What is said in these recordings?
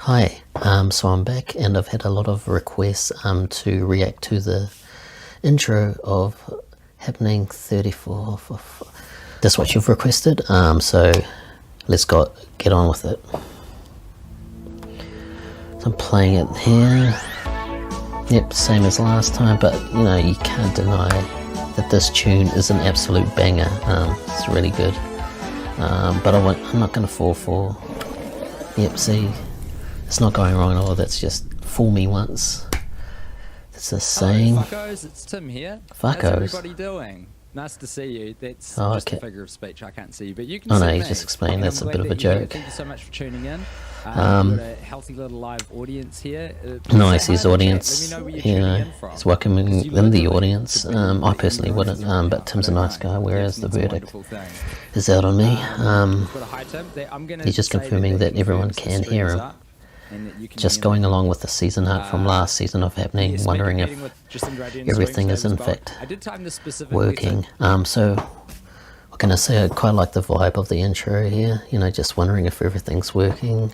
Hi, so I'm back and I've had a lot of requests to react to the intro of Happening 34. That's what you've requested, so let's get on with it. So I'm playing it here. Yep, same as last time, but you know, you can't deny that this tune is an absolute banger. It's really good, but I'm not going to fall for. Yep, see. It's not going wrong at all, that's just fool me once. It's a saying. Hello, fuckos, it's Tim here. Fuckos. How's everybody doing? Nice to see you. That's just a figure of speech, I can't see you, but you can see me. Oh no, you just explained, that's a bit of a joke. Thank you so much for tuning in. We've got a healthy little live audience here. Nice, his audience, Let me know where you're tuning in from. he's welcoming in the audience. I personally wouldn't, but Tim's a nice guy, whereas the verdict is out on me. He's just confirming that everyone can hear him. Just going along with the season art from last season of Happening, wondering if everything is in fact working. So what can I say, I quite like the vibe of the intro here, you know, just wondering if everything's working,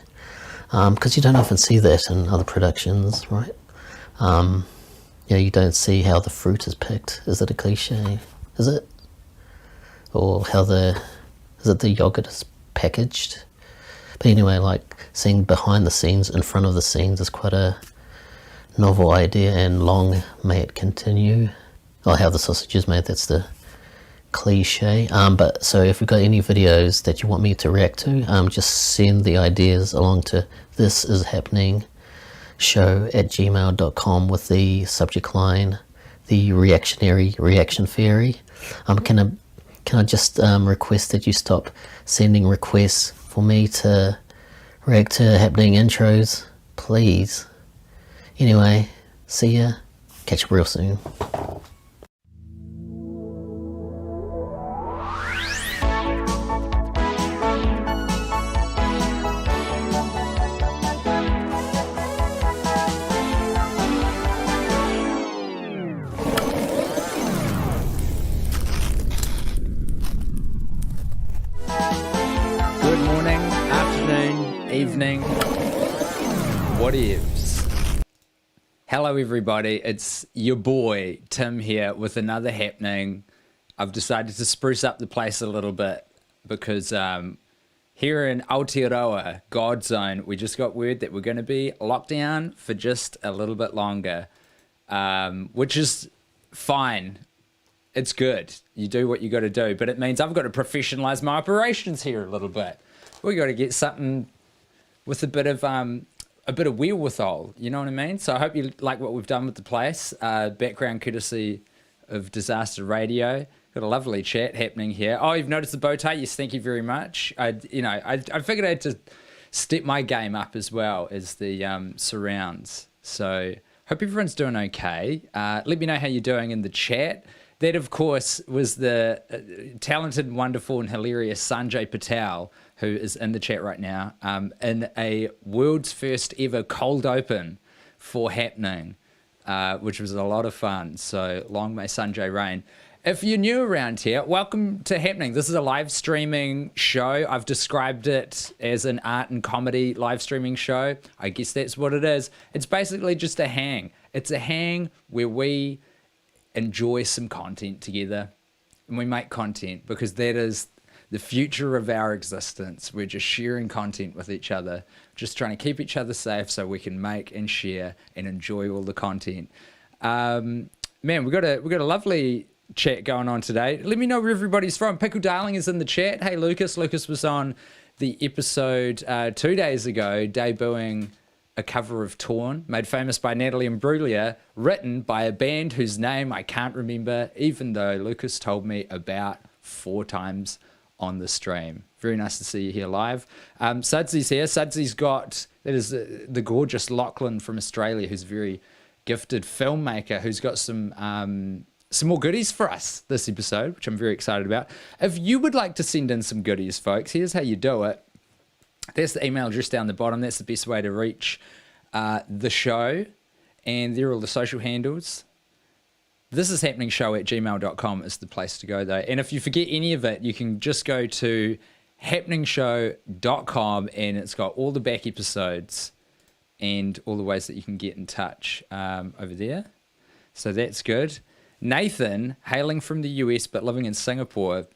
because you don't often see that in other productions, right? You know, you don't see how the fruit is picked. Is it a cliche? Is it? Or is it the yogurt is packaged? But anyway, like seeing behind the scenes, in front of the scenes is quite a novel idea, and long may it continue. Or how the sausage is made, that's the cliche. But so if you've got any videos that you want me to react to, just send the ideas along to thisishappeningshow@gmail.com with the subject line, the reactionary reaction fairy. Can I just request that you stop sending requests for me to react to Happening intros, please. Anyway, see ya. Catch you real soon. Evening, what ifs? Hello everybody, it's your boy Tim here with another Happening. I've decided to spruce up the place a little bit because here in Aotearoa, God Zone, we just got word that we're going to be locked down for just a little bit longer, which is fine. It's good. You do what you got to do, but it means I've got to professionalize my operations here a little bit. We got to get something with a bit of wherewithal, you know what I mean? So I hope you like what we've done with the place. Background courtesy of Disaster Radio. Got a lovely chat happening here. Oh, you've noticed the bow tie? Yes, thank you very much. I figured I had to step my game up as well as the surrounds. So hope everyone's doing okay. Let me know how you're doing in the chat. That, of course, was the talented, wonderful, and hilarious Sanjay Patel, who is in the chat right now, in a world's first ever cold open for Happening, which was a lot of fun. So long may Sanjay reign. If you're new around here, welcome to Happening. This is a live streaming show. I've described it as an art and comedy live streaming show. I guess that's what it is. It's basically just a hang. It's a hang where we enjoy some content together, and we make content because that is the future of our existence. We're just sharing content with each other, just trying to keep each other safe so we can make and share and enjoy all the content. Man, we've got a lovely chat going on today. Let me know where everybody's from. Pickle Darling is in the chat. Hey Lucas was on the episode 2 days ago, debuting a cover of Torn, made famous by Natalie Imbruglia, written by a band whose name I can't remember, even though Lucas told me about 4 times on the stream. Very nice to see you here live. Sudsies here. Sudsies got, that is the gorgeous Lachlan from Australia, who's a very gifted filmmaker, who's got some more goodies for us this episode, which I'm very excited about. If you would like to send in some goodies, folks, here's how you do it. There's the email address down the bottom. That's the best way to reach the show. And there are all the social handles. thisishappeningshow@gmail.com is the place to go, though. And if you forget any of it, you can just go to happeningshow.com, and it's got all the back episodes and all the ways that you can get in touch over there. So that's good. Nathan, hailing from the US but living in Singapore,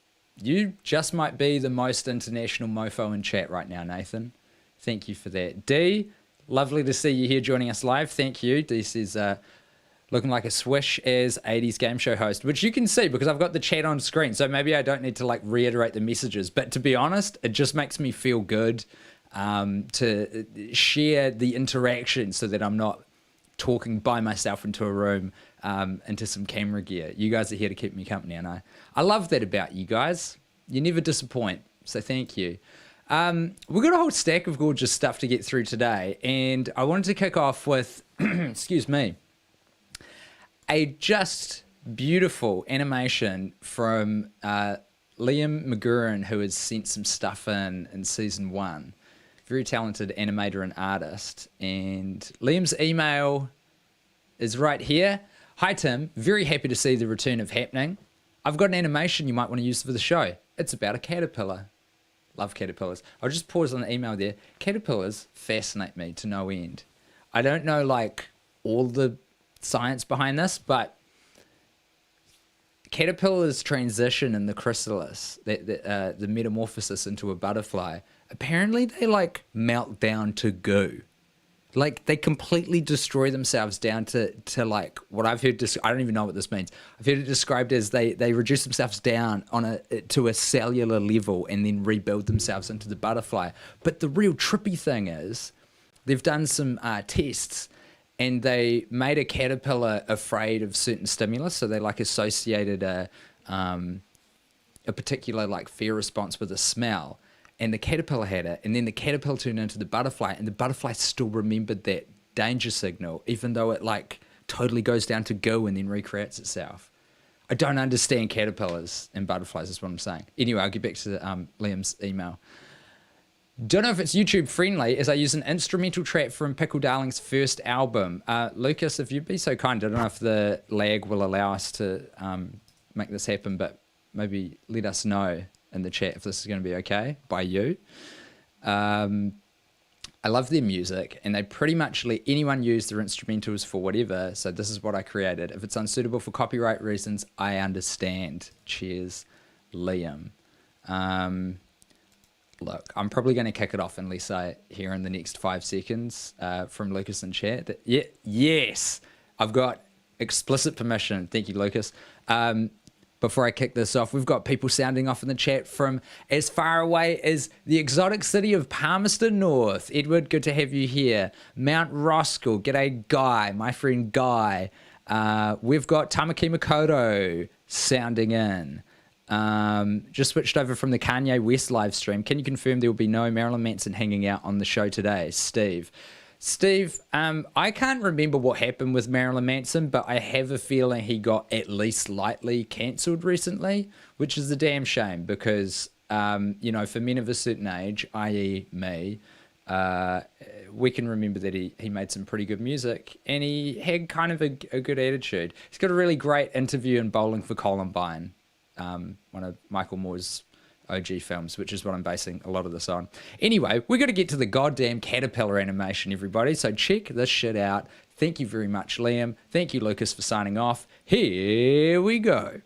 you just might be the most international mofo in chat right now, Nathan. Thank you for that. D, lovely to see you here joining us live. Thank you. D says, looking like a swish as 80s game show host, which you can see because I've got the chat on screen. So maybe I don't need to like reiterate the messages. But to be honest, it just makes me feel good to share the interaction so that I'm not talking by myself into a room, into some camera gear. You guys are here to keep me company, and I love that about you guys. You never disappoint, so thank you. We've got a whole stack of gorgeous stuff to get through today, and I wanted to kick off with, excuse me, a just beautiful animation from Liam Maguren, who has sent some stuff in season 1. Very talented animator and artist. And Liam's email is right here. Hi, Tim. Very happy to see the return of Happening. I've got an animation you might want to use for the show. It's about a caterpillar. Love caterpillars. I'll just pause on the email there. Caterpillars fascinate me to no end. I don't know, like, all the science behind this, but caterpillars transition in the chrysalis, the metamorphosis into a butterfly. Apparently they like melt down to goo. Like they completely destroy themselves down to like what I've heard. I don't even know what this means. I've heard it described as they reduce themselves down to a cellular level and then rebuild themselves into the butterfly. But the real trippy thing is they've done some tests and they made a caterpillar afraid of certain stimulus. So they like associated a particular like fear response with a smell. And the caterpillar had it, and then the caterpillar turned into the butterfly, and the butterfly still remembered that danger signal, even though it like totally goes down to goo and then recreates itself. I don't understand caterpillars and butterflies, is what I'm saying. Anyway, I'll get back to Liam's email. Don't know if it's YouTube friendly, as I use an instrumental track from Pickle Darling's first album. Lucas, if you'd be so kind, I don't know if the lag will allow us to make this happen, but maybe let us know in the chat if this is going to be okay by you. I love their music, and they pretty much let anyone use their instrumentals for whatever, so this is what I created. If it's unsuitable for copyright reasons, I understand. Cheers, Liam. Look, I'm probably going to kick it off unless I hear in the next 5 seconds from Lucas in chat. Yes, I've got explicit permission. Thank you, Lucas. Before I kick this off, we've got people sounding off in the chat from as far away as the exotic city of Palmerston North. Edward, good to have you here. Mount Roskill, g'day Guy, my friend Guy. We've got Tamaki Makoto sounding in. Just switched over from the Kanye West live stream. Can you confirm there will be no Marilyn Manson hanging out on the show today? Steve, I can't remember what happened with Marilyn Manson, but I have a feeling he got at least lightly cancelled recently, which is a damn shame because, for men of a certain age, i.e. me, we can remember that he made some pretty good music and he had kind of a good attitude. He's got a really great interview in Bowling for Columbine, one of Michael Moore's OG films, which is what I'm basing a lot of this on. Anyway, we got to get to the goddamn caterpillar animation, everybody. So check this shit out. Thank you very much, Liam. Thank you, Lucas, for signing off. Here we go.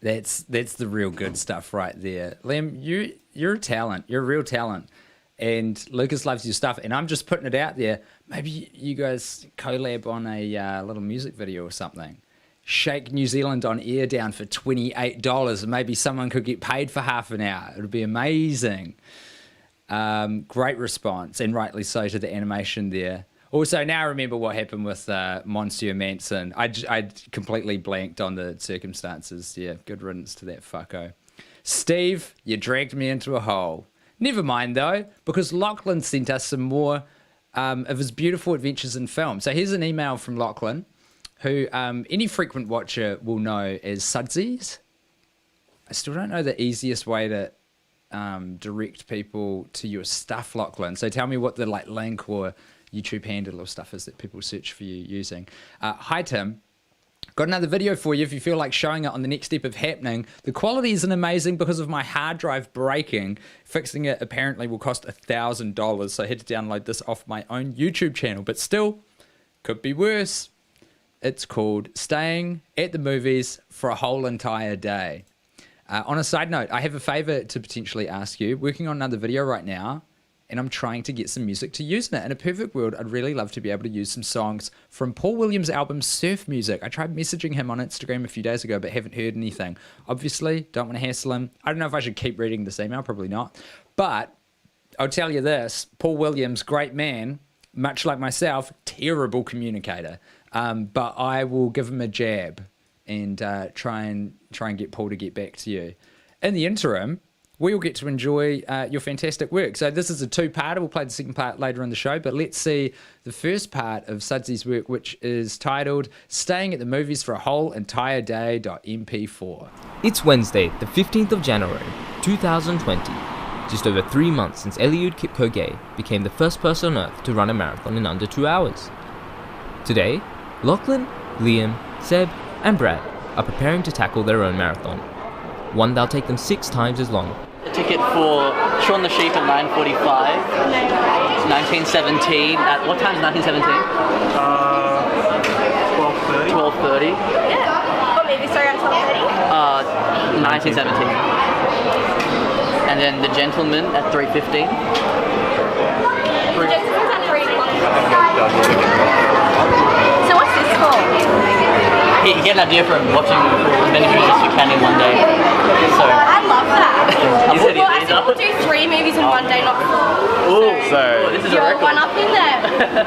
That's the real good stuff right there. Liam, you're a talent. You're a real talent. And Lucas loves your stuff. And I'm just putting it out there. Maybe you guys collab on a little music video or something. Shake New Zealand on air down for $28. And maybe someone could get paid for half an hour. It would be amazing. Great response. And rightly so to the animation there. Also, now I remember what happened with Monsieur Manson. I completely blanked on the circumstances. Yeah, good riddance to that fucko. Steve, you dragged me into a hole. Never mind, though, because Lachlan sent us some more of his beautiful adventures in film. So here's an email from Lachlan, who any frequent watcher will know as Sudsies. I still don't know the easiest way to direct people to your stuff, Lachlan. So tell me what the link or YouTube handle or stuff is that people search for you using. Hi, Tim. Got another video for you if you feel like showing it on the next step of happening. The quality isn't amazing because of my hard drive breaking. Fixing it apparently will cost $1,000, so I had to download this off my own YouTube channel. But still, could be worse. It's called Staying at the Movies for a Whole Entire Day. On a side note, I have a favor to potentially ask you. Working on another video right now, and I'm trying to get some music to use in it. In a perfect world, I'd really love to be able to use some songs from Paul Williams' album Surf Music. I tried messaging him on Instagram a few days ago, but haven't heard anything. Obviously, don't want to hassle him. I don't know if I should keep reading this email, probably not. But I'll tell you this, Paul Williams, great man, much like myself, terrible communicator. But I will give him a jab and try and get Paul to get back to you. In the interim, we will get to enjoy your fantastic work. So this is a two-parter. We'll play the second part later in the show, but let's see the first part of Sudsies' work, which is titled Staying at the Movies for a Whole Entire Day.mp4. It's Wednesday, the 15th of January, 2020. Just over 3 months since Eliud Kipchoge became the first person on Earth to run a marathon in under 2 hours. Today, Lachlan, Liam, Seb, and Brad are preparing to tackle their own marathon. One that'll take them 6 times as long. A ticket for Shaun the Sheep at 9:45. 1917. At what time is 1917? 12:30. 12:30. Yeah. Or maybe sorry, at 12:30. 1917. And then The Gentleman at 3:15. The Gentleman's at 3 o'clock. So what's this for? You get an idea from watching as many movies as you can in one day. So I love that. Well, I think we'll do 3 movies in one day, not 4. Ooh, so this is a You're record. one up in there.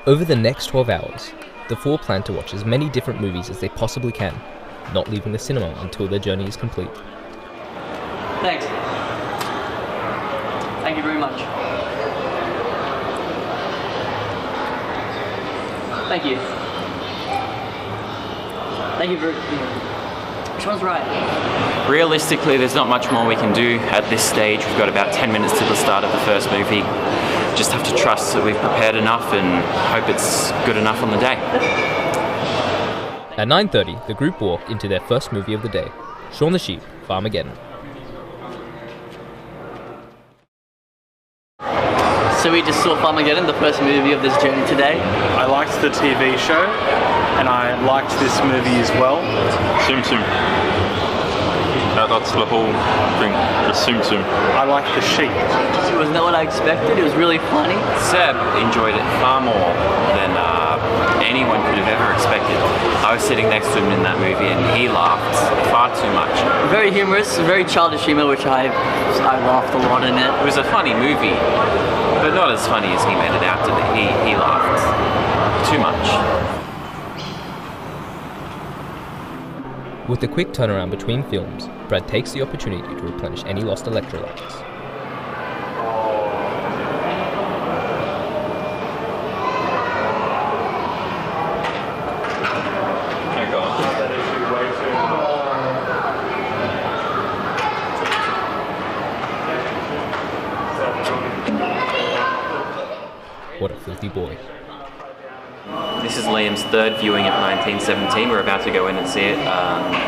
Over the next 12 hours, the 4 plan to watch as many different movies as they possibly can, not leaving the cinema until their journey is complete. Thanks. Thank you very much. Thank you. Thank you very much. Which one's right? Realistically, there's not much more we can do at this stage. We've got about 10 minutes to the start of the first movie. Just have to trust that we've prepared enough and hope it's good enough on the day. At 9:30, the group walked into their first movie of the day, Shaun the Sheep, Farmageddon. So we just saw Farmageddon, the first movie of this journey today. I liked the TV show, and I liked this movie as well. Tsum Tsum. That's the whole thing, the Tsum Tsum. I liked the sheep. It was not what I expected. It was really funny. Seb enjoyed it far more than anyone could have ever expected. I was sitting next to him in that movie and he laughed far too much. Very humorous, very childish humor, which I laughed a lot in it. It was a funny movie, but not as funny as he made it out to be. He laughed too much. With the quick turnaround between films, Brad takes the opportunity to replenish any lost electrolytes. What a filthy boy. This is Liam's third viewing of 1917. We're about to go in and see it.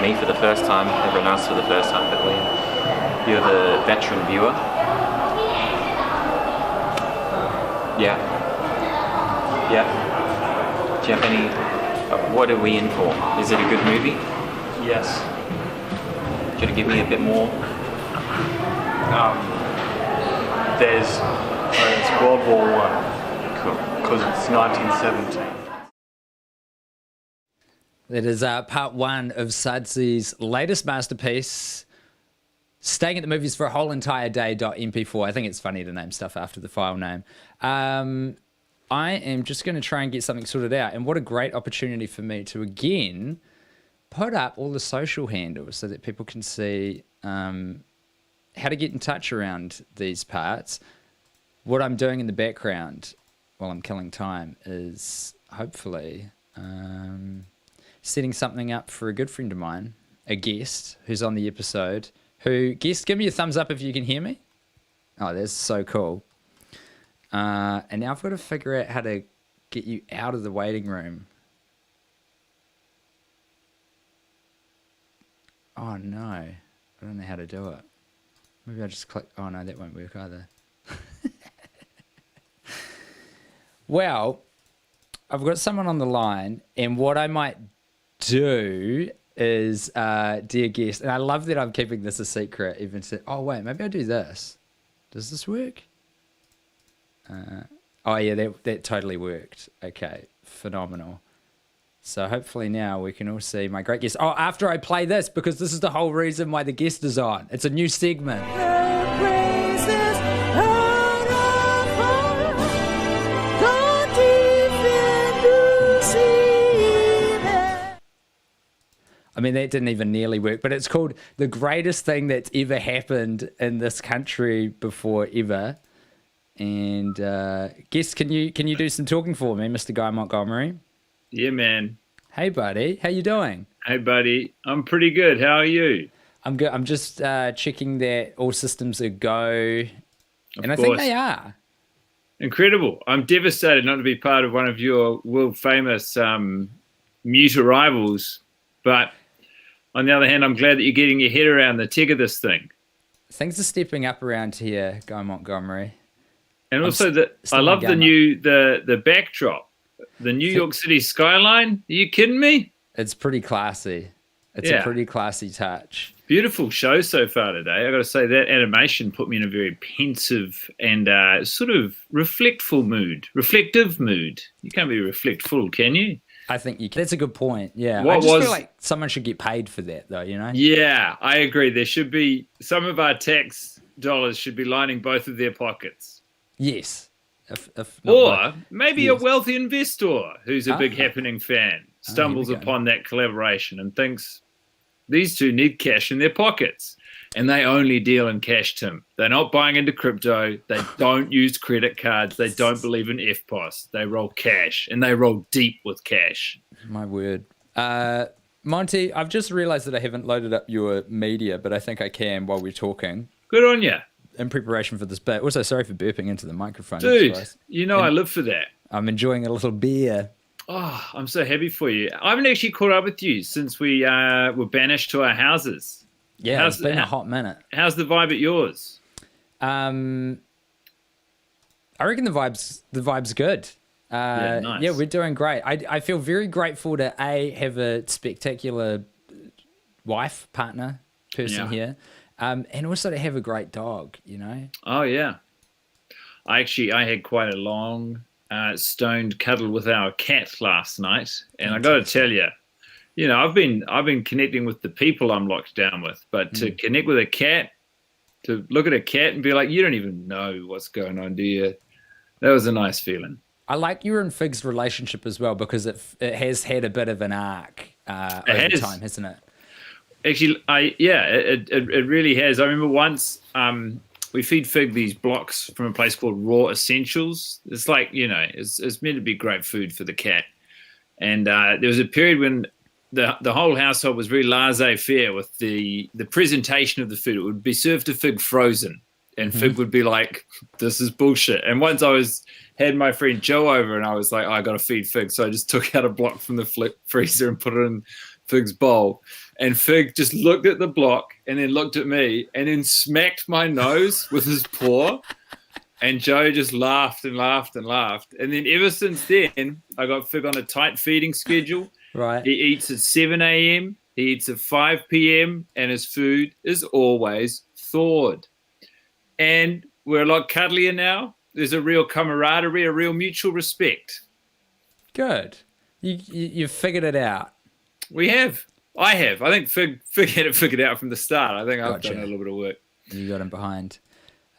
Me for the first time, everyone else for the first time, but Liam, you're the veteran viewer. Yeah. Yeah. Do you have any... what are we in for? Is it a good movie? Yes. you to give me a bit more? It's World War One. Cool. Because it's 1917. That is part one of Sudsies' latest masterpiece, Staying at the Movies for a Whole Entire Day.mp4. I think it's funny to name stuff after the file name. I am just going to try and get something sorted out. And what a great opportunity for me to, again, put up all the social handles so that people can see how to get in touch around these parts. What I'm doing in the background while I'm killing time is hopefully setting something up for a good friend of mine, a guest who's on the episode. Guest, give me a thumbs up if you can hear me. Oh, that's so cool. And now I've got to figure out how to get you out of the waiting room. Oh, no. I don't know how to do it. Maybe I just click. Oh, no, that won't work either. Well, I've got someone on the line, and what I might do is, dear guest, and I love that I'm keeping this a secret, even to, oh, wait, maybe I'll do this. Does this work? Oh, yeah, that totally worked. Okay, phenomenal. So hopefully now we can all see my great guest. Oh, after I play this, because this is the whole reason why the guest is on. It's a new segment. I mean, that didn't even nearly work, but it's called The Greatest Thing That's Ever Happened in This Country Before Ever. And guest, can you do some talking for me, Mr. Guy Montgomery? Yeah, man. Hey, buddy. How you doing? Hey, buddy. I'm pretty good. How are you? I'm good. I'm just checking that all systems are go. Of and I course. think they are. Incredible. I'm devastated not to be part of one of your world-famous mute arrivals. But on the other hand, I'm glad that you're getting your head around the tech of this thing. Things are stepping up around here, Guy Montgomery. And also, I love the backdrop. The New York City skyline. Are you kidding me? It's pretty classy. It's a pretty classy touch. Beautiful show so far today. I got to say that animation put me in a very pensive and sort of reflective mood. You can't be reflectful, can you? I think you can. That's a good point. Yeah. I just feel like someone should get paid for that, though, you know? Yeah, I agree. There should be some of our tax dollars should be lining both of their pockets. Yes. Or maybe a wealthy investor who's a big Happening fan stumbles upon that collaboration and thinks these two need cash in their pockets. And they only deal in cash, Tim. They're not buying into crypto. They don't use credit cards. They don't believe in FPOS. They roll cash, and they roll deep with cash. My word. Monty, I've just realized that I haven't loaded up your media, but I think I can while we're talking. Good on you. In preparation for this bit. Also, sorry for burping into the microphone. Dude, I live for that. I'm enjoying a little beer. Oh, I'm so happy for you. I haven't actually caught up with you since we were banished to our houses. Yeah, it's been a hot minute. How's the vibe at yours? I reckon the vibe's good. Nice. Yeah, we're doing great. I feel very grateful to have a spectacular wife, partner, person here, and also to have a great dog, you know? Oh, yeah. I had quite a long, stoned cuddle with our cat last night, and I got to tell you, I've been connecting with the people I'm locked down with, but to connect with a cat, to look at a cat and be like, you don't even know what's going on, do you? That was a nice feeling. I like you and Fig's relationship as well because it has had a bit of an arc over time, hasn't it? Actually, it really has. I remember once we feed Fig these blocks from a place called Raw Essentials. It's like, it's meant to be great food for the cat. And there was a period when the whole household was very laissez-faire with the presentation of the food. It would be served to Fig frozen, and Fig would be like, "This is bullshit." And once I had my friend Joe over, and I was like, "I got to feed Fig," so I just took out a block from the freezer and put it in Fig's bowl. And Fig just looked at the block and then looked at me and then smacked my nose with his paw. And Joe just laughed and laughed and laughed. And then ever since then, I got Fig on a tight feeding schedule. Right. He eats at 7 a.m. He eats at 5 p.m. and his food is always thawed. And we're a lot cuddlier now. There's a real camaraderie, a real mutual respect. Good. You've figured it out. We have. I have. I think Fig had it figured out from the start. I think I've done a little bit of work. You got him behind.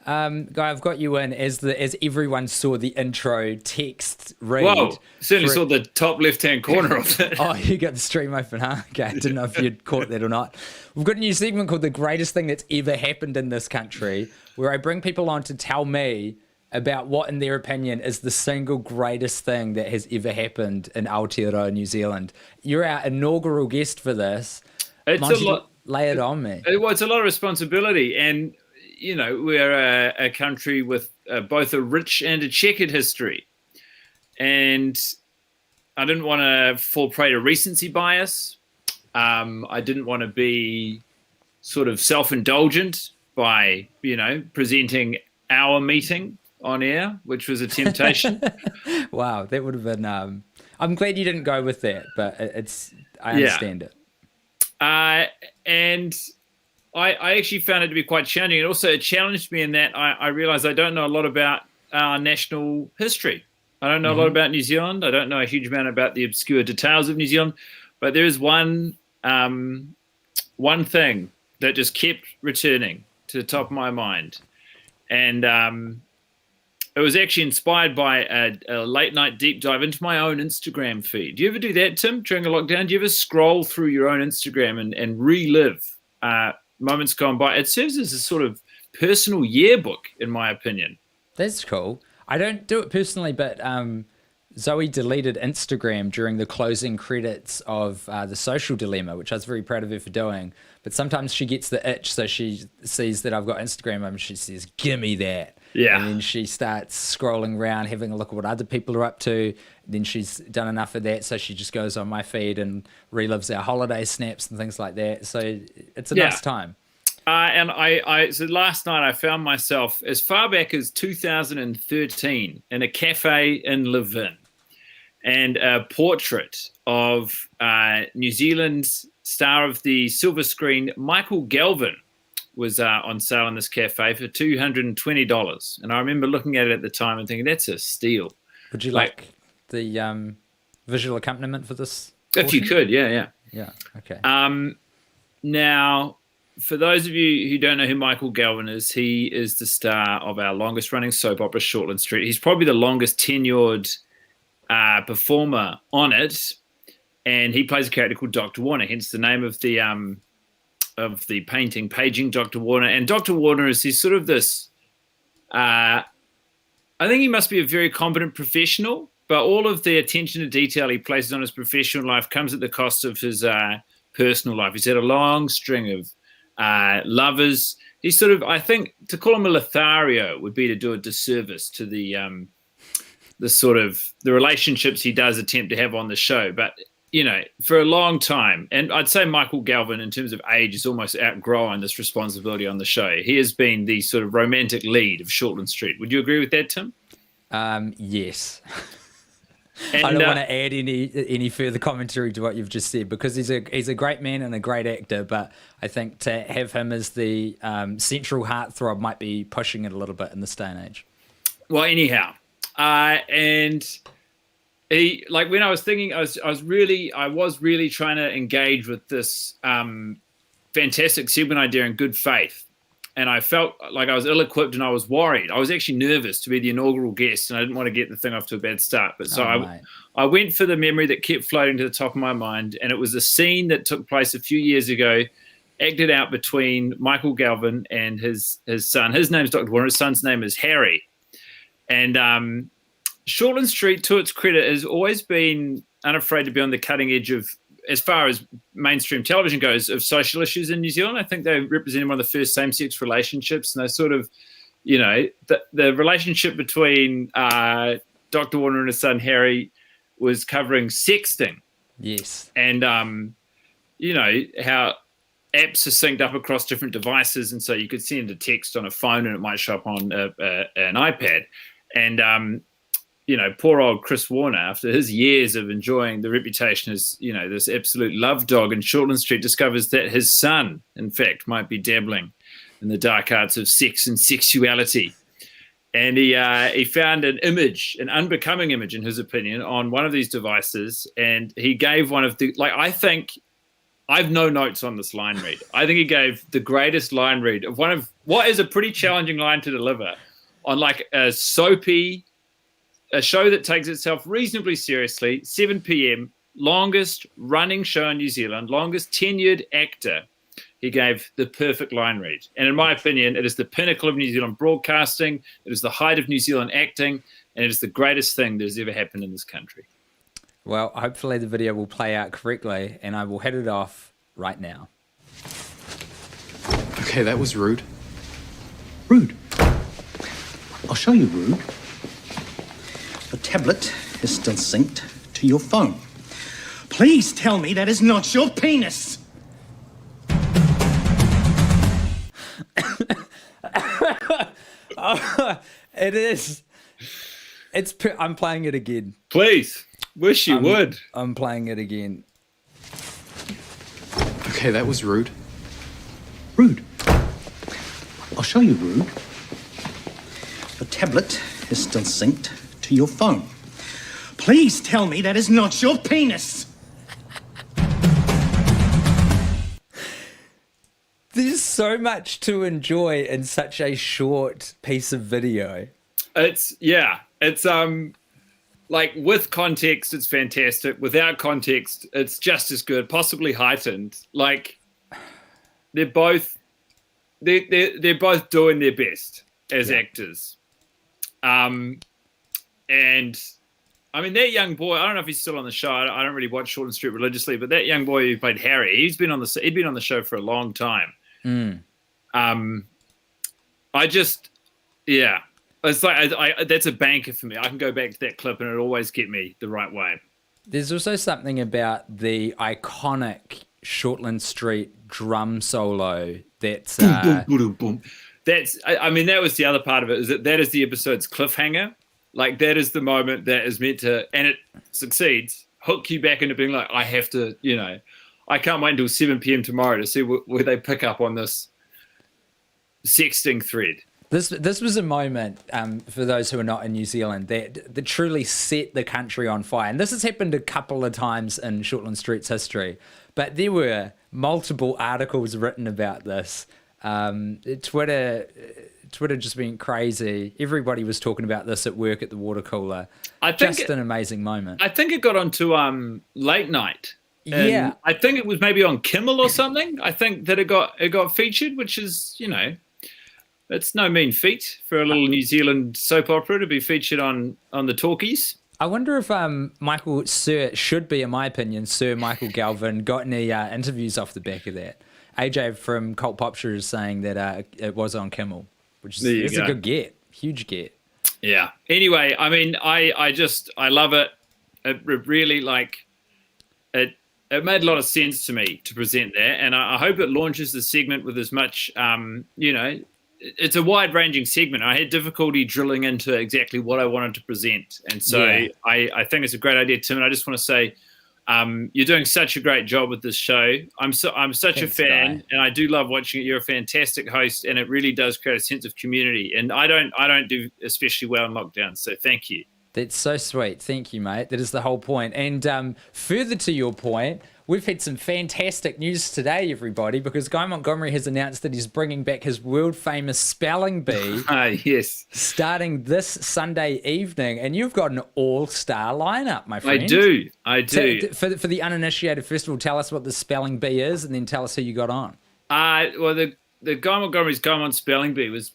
Guy, I've got you in as everyone saw the intro text read. Whoa, certainly saw the top left-hand corner of it. Oh, you got the stream open, huh? Okay, I didn't know if you'd caught that or not. We've got a new segment called The Greatest Thing That's Ever Happened in This Country, where I bring people on to tell me about what, in their opinion, is the single greatest thing that has ever happened in Aotearoa, New Zealand. You're our inaugural guest for this. It's a lot. Lay it on me. Well, it's a lot of responsibility, and you know, we're a country with both a rich and a checkered history. And I didn't want to fall prey to recency bias. I didn't want to be sort of self-indulgent by, you know, presenting our meeting on air, which was a temptation. Wow, that would have been... I'm glad you didn't go with that, but I understand it. And I actually found it to be quite challenging. It also challenged me in that I realized I don't know a lot about our national history. I don't know a lot about New Zealand. I don't know a huge amount about the obscure details of New Zealand. But there is one thing that just kept returning to the top of my mind. And it was actually inspired by a late night deep dive into my own Instagram feed. Do you ever do that, Tim, during a lockdown? Do you ever scroll through your own Instagram and relive moments gone by? It serves as a sort of personal yearbook, in my opinion. That's cool. I don't do it personally, but Zoe deleted Instagram during the closing credits of The Social Dilemma, which I was very proud of her for doing. But sometimes she gets the itch, so she sees that I've got Instagram and she says, "Give me that." Yeah. And then she starts scrolling around, having a look at what other people are up to. Then she's done enough of that, so she just goes on my feed and relives our holiday snaps and things like that. So it's a nice time. And so last night I found myself as far back as 2013 in a cafe in Levin, and a portrait of New Zealand's star of the silver screen, Michael Galvin, was on sale in this cafe for $220. And I remember looking at it at the time and thinking, that's a steal. Would you like the visual accompaniment for this? If you could, yeah. Yeah, okay. Now, for those of you who don't know who Michael Galvin is, he is the star of our longest-running soap opera, Shortland Street. He's probably the longest tenured performer on it, and he plays a character called Dr. Warner, hence the name of the painting, Paging Dr. Warner. And Dr. Warner is sort of this, I think he must be a very competent professional, but all of the attention to detail he places on his professional life comes at the cost of his personal life. He's had a long string of lovers. He's sort of, I think, to call him a Lothario would be to do a disservice to the sort of the relationships he does attempt to have on the show. But you know, for a long time, and I'd say Michael Galvin, in terms of age, is almost outgrown this responsibility on the show. He has been the sort of romantic lead of Shortland Street. Would you agree with that, Tim? Yes. And, I don't want to add any further commentary to what you've just said, because he's a great man and a great actor, but I think to have him as the central heartthrob might be pushing it a little bit in this day and age. Well, anyhow, and he, like, when I was thinking, I was really trying to engage with this fantastic segment idea in good faith. And I felt like I was ill-equipped and I was worried. I was actually nervous to be the inaugural guest, and I didn't want to get the thing off to a bad start. But so I went for the memory that kept floating to the top of my mind, and it was a scene that took place a few years ago, acted out between Michael Galvin and his son. His name's Dr. Warner. His son's name is Harry. And Shortland Street, to its credit, has always been unafraid to be on the cutting edge of, as far as mainstream television goes, of social issues in New Zealand. I think they represented one of the first same-sex relationships, and they sort of, you know, the relationship between Dr. Warner and his son Harry was covering sexting. Yes. And, you know, how apps are synced up across different devices, and so you could send a text on a phone and it might show up on an iPad. And, poor old Chris Warner, after his years of enjoying the reputation as, this absolute love dog in Shortland Street, discovers that his son, in fact, might be dabbling in the dark arts of sex and sexuality. And he found an image, an unbecoming image, in his opinion, on one of these devices. And he gave one of the, I've no notes on this line read. I think he gave the greatest line read of one of what is a pretty challenging line to deliver on like a soapy, a show that takes itself reasonably seriously, 7 p.m., longest running show in New Zealand, longest tenured actor. He gave the perfect line read. And in my opinion, it is the pinnacle of New Zealand broadcasting. It is the height of New Zealand acting. And it is the greatest thing that has ever happened in this country. Well, hopefully the video will play out correctly, and I will hit it off right now. Okay, that was rude. Rude? I'll show you rude. The tablet is still synced to your phone. Please tell me that is not your penis. It is. I'm playing it again. Please. Wish you would. I'm playing it again. Okay, that was rude. Rude. I'll show you rude. The tablet is still synced to your phone. Please tell me that is not your penis. There's so much to enjoy in such a short piece of video. It's like with context, it's fantastic. Without context, it's just as good, possibly heightened. Like they're both doing their best as actors. And I mean, that young boy, I don't know if he's still on the show. I don't really watch Shortland Street religiously, but that young boy who played Harry, he'd been on the show for a long time. It's like that's a banker for me. I can go back to that clip and it'll always get me the right way. There's also something about the iconic Shortland Street drum solo that's boom, boom, boom. I mean, that was the other part of it, is that is the episode's cliffhanger. Like that is the moment that is meant to, and it succeeds, hook you back into being like, I have to, I can't wait until 7 p.m. tomorrow to see where they pick up on this sexting thread. This was a moment, for those who are not in New Zealand, that truly set the country on fire. And this has happened a couple of times in Shortland Street's history, but there were multiple articles written about this. Twitter just went crazy. Everybody was talking about this at work at the water cooler. Just an amazing moment. I think it got onto late night. Yeah. I think it was maybe on Kimmel or something. I think that it got featured, which is, it's no mean feat for a little New Zealand soap opera to be featured on the talkies. I wonder if should be, in my opinion, Sir Michael Galvin got any interviews off the back of that. AJ from Cult Popture is saying that it was on Kimmel, which is a good get, huge get. Yeah. Anyway, I mean, I love it. It really it made a lot of sense to me to present that, and I hope it launches the segment with as much, it's a wide-ranging segment. I had difficulty drilling into exactly what I wanted to present, and so I think it's a great idea, Tim. And I just want to say, you're doing such a great job with this show. I'm such a fan, and I do love watching it. You're a fantastic host, and it really does create a sense of community. And I don't do especially well in lockdown, so thank you. That's so sweet. Thank you, mate. That is the whole point. And further to your point, we've had some fantastic news today, everybody, because Guy Montgomery has announced that he's bringing back his world-famous spelling bee. Yes. Starting this Sunday evening. And you've got an all-star lineup, my friend. I do. For the uninitiated, first of all, tell us what the spelling bee is, and then tell us who you got on. Well, the Guy Montgomery's Guy Mon spelling bee was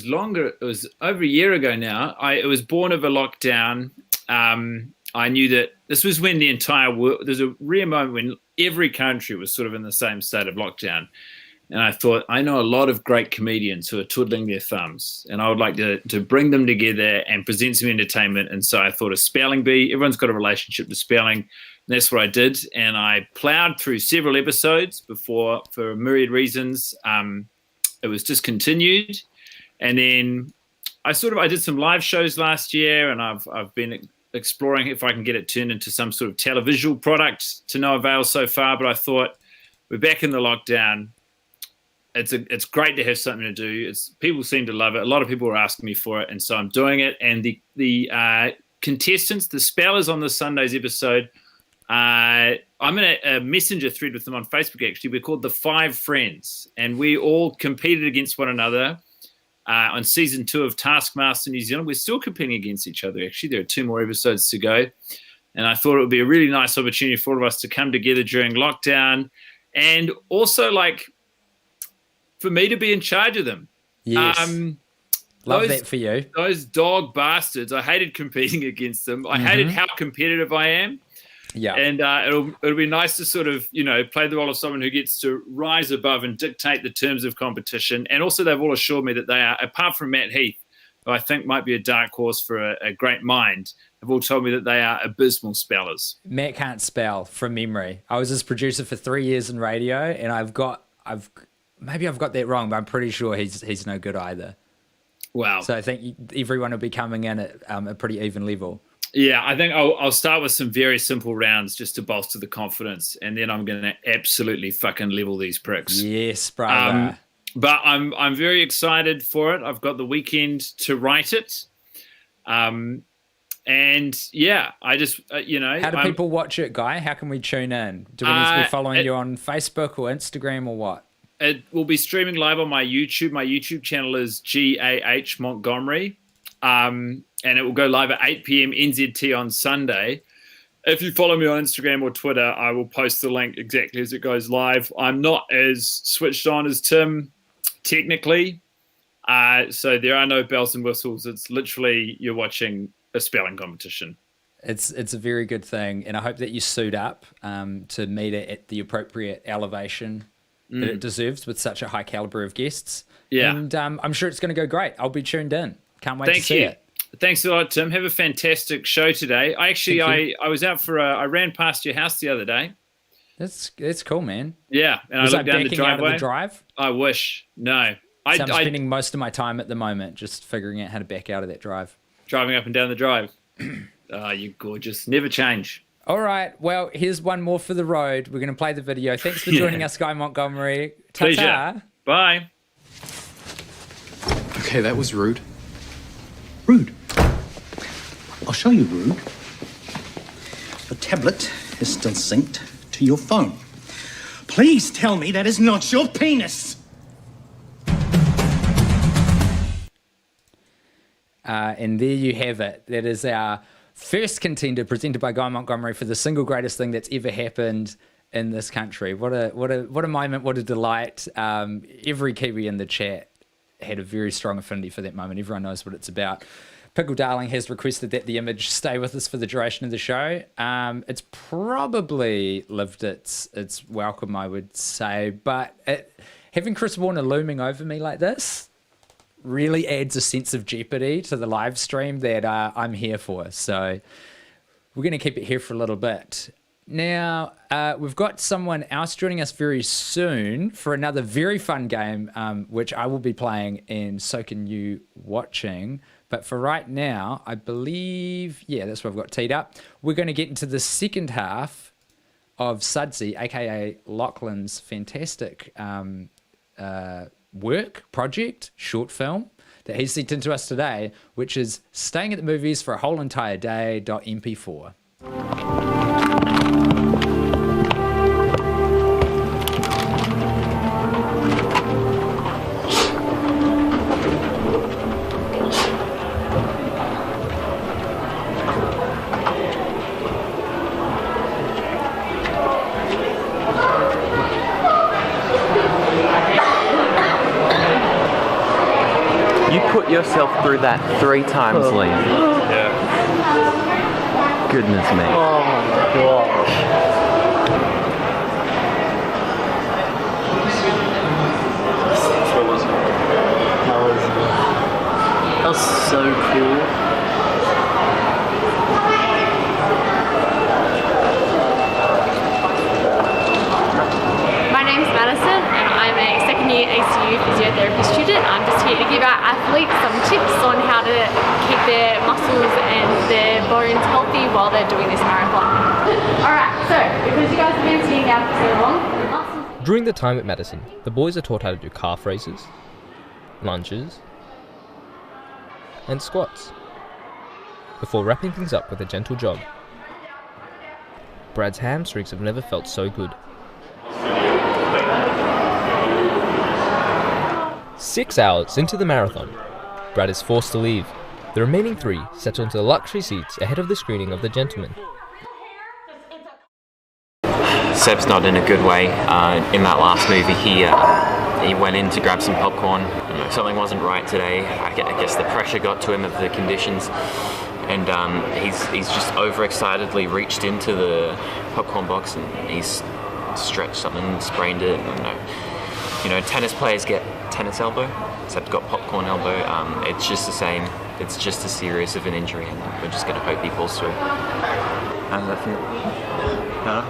longer. It was over a year ago now. It was born of a lockdown. I knew that this was when the entire world, there's a rare moment when every country was sort of in the same state of lockdown. And I thought, I know a lot of great comedians who are twiddling their thumbs, and I would like to bring them together and present some entertainment. And so I thought a spelling bee, everyone's got a relationship to spelling. And that's what I did. And I plowed through several episodes before, for myriad reasons, it was discontinued. And then I did some live shows last year, and I've been exploring if I can get it turned into some sort of televisual product to no avail so far. But I thought we're back in the lockdown. It's great to have something to do. People seem to love it. A lot of people are asking me for it, and so I'm doing it. And the contestants, the spellers on this Sunday's episode, I'm in a messenger thread with them on Facebook. Actually, we're called the Five Friends, and we all competed against one another on season 2 of Taskmaster New Zealand. We're still competing against each other. Actually, there are 2 more episodes to go, and I thought it would be a really nice opportunity for all of us to come together during lockdown, and also for me to be in charge of them. Yes. Love that for you. Those dog bastards. I hated competing against them. I hated how competitive I am. Yeah. And it'll be nice to sort of, play the role of someone who gets to rise above and dictate the terms of competition. And also they've all assured me that they are, apart from Matt Heath, who I think might be a dark horse for a great mind, have all told me that they are abysmal spellers. Matt can't spell from memory. I was his producer for 3 years in radio, and maybe I've got that wrong, but I'm pretty sure he's no good either. Wow. So I think everyone will be coming in at a pretty even level. Yeah, I think I'll start with some very simple rounds just to bolster the confidence, and then I'm going to absolutely fucking level these pricks. Yes, brother. But I'm very excited for it. I've got the weekend to write it. And yeah, I just, How do people watch it, Guy? How can we tune in? Do we need to be following you on Facebook or Instagram or what? It will be streaming live on my YouTube. My YouTube channel is GAH Montgomery. And it will go live at 8 p.m. NZT on Sunday. If you follow me on Instagram or Twitter, I will post the link exactly as it goes live. I'm not as switched on as Tim, technically. So there are no bells and whistles. It's literally you're watching a spelling competition. It's a very good thing. And I hope that you suit up to meet it at the appropriate elevation that it deserves with such a high caliber of guests. Yeah. And I'm sure it's going to go great. I'll be tuned in. Can't wait to see it. Thanks a lot, Tim. Have a fantastic show today. I was out for I ran past your house the other day. That's cool, man. Yeah, and was I looked down the driveway. Out of the drive? I wish. No. I'm spending most of my time at the moment just figuring out how to back out of that drive. Driving up and down the drive. Oh, you're gorgeous. Never change. All right. Well, here's one more for the road. We're going to play the video. Thanks for joining us, Guy Montgomery. Ta-ta. Pleasure. Bye. Okay, that was rude. Rude. I'll show you rude. The tablet is still synced to your phone. Please tell me that is not your penis. And there you have it. That is our first contender presented by Guy Montgomery for the single greatest thing that's ever happened in this country. What a moment, what a delight. Every Kiwi in the chat had a very strong affinity for that moment. Everyone knows what it's about. Pickle Darling has requested that the image stay with us for the duration of the show. It's probably lived its welcome, I would say, but having Chris Warner looming over me like this really adds a sense of jeopardy to the live stream that I'm here for. So we're going to keep it here for a little bit. Now, we've got someone else joining us very soon for another very fun game, which I will be playing and so can you watching. But for right now, I believe, that's what I've got teed up. We're going to get into the second half of Sudsies, a.k.a. Lachlan's fantastic project, short film, that he sent in to us today, which is Staying at the Movies for a Whole Entire Day .mp4. Put yourself through that 3 times, Liam. Yeah. Goodness me. Oh my gosh. What was it? That was so cool. My name's Madison and I'm a second year ACU physiotherapy student. I'm just here to give our athletes some tips on how while they're doing this marathon. Alright, so because you guys have been sitting down for so long, During the time at Madison, the boys are taught how to do calf raises, lunges, and squats, before wrapping things up with a gentle jog. Brad's hamstrings have never felt so good. 6 hours into the marathon, Brad is forced to leave. The remaining 3 settle into the luxury seats ahead of the screening of The Gentleman. Seb's not in a good way. In that last movie, he went in to grab some popcorn. Something wasn't right today. I guess the pressure got to him of the conditions, and he's just overexcitedly reached into the popcorn box and he's stretched something and sprained it. Tennis players get tennis elbow. Seb's got popcorn elbow. It's just the same. It's just as serious of an injury, and we're just going to hope he pulls through. How does that feel? No?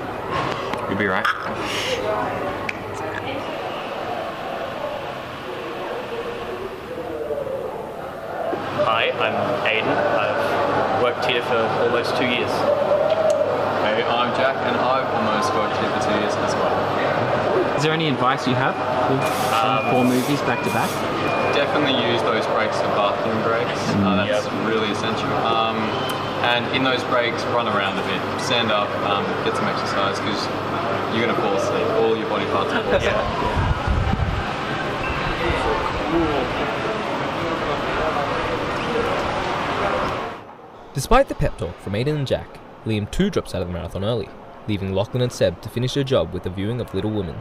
You'll be right. Hi, I'm Aiden. I've worked here for almost 2 years. Hey, I'm Jack, and I've almost worked here for 2 years as well. Is there any advice you have for 4 movies back to back? Definitely use those breaks for bathroom breaks. That's really essential. And in those breaks, run around a bit, stand up, get some exercise, because you're going to fall asleep. All your body parts will fall asleep. Despite the pep talk from Aiden and Jack, Liam too drops out of the marathon early, leaving Lachlan and Seb to finish their job with the viewing of Little Women.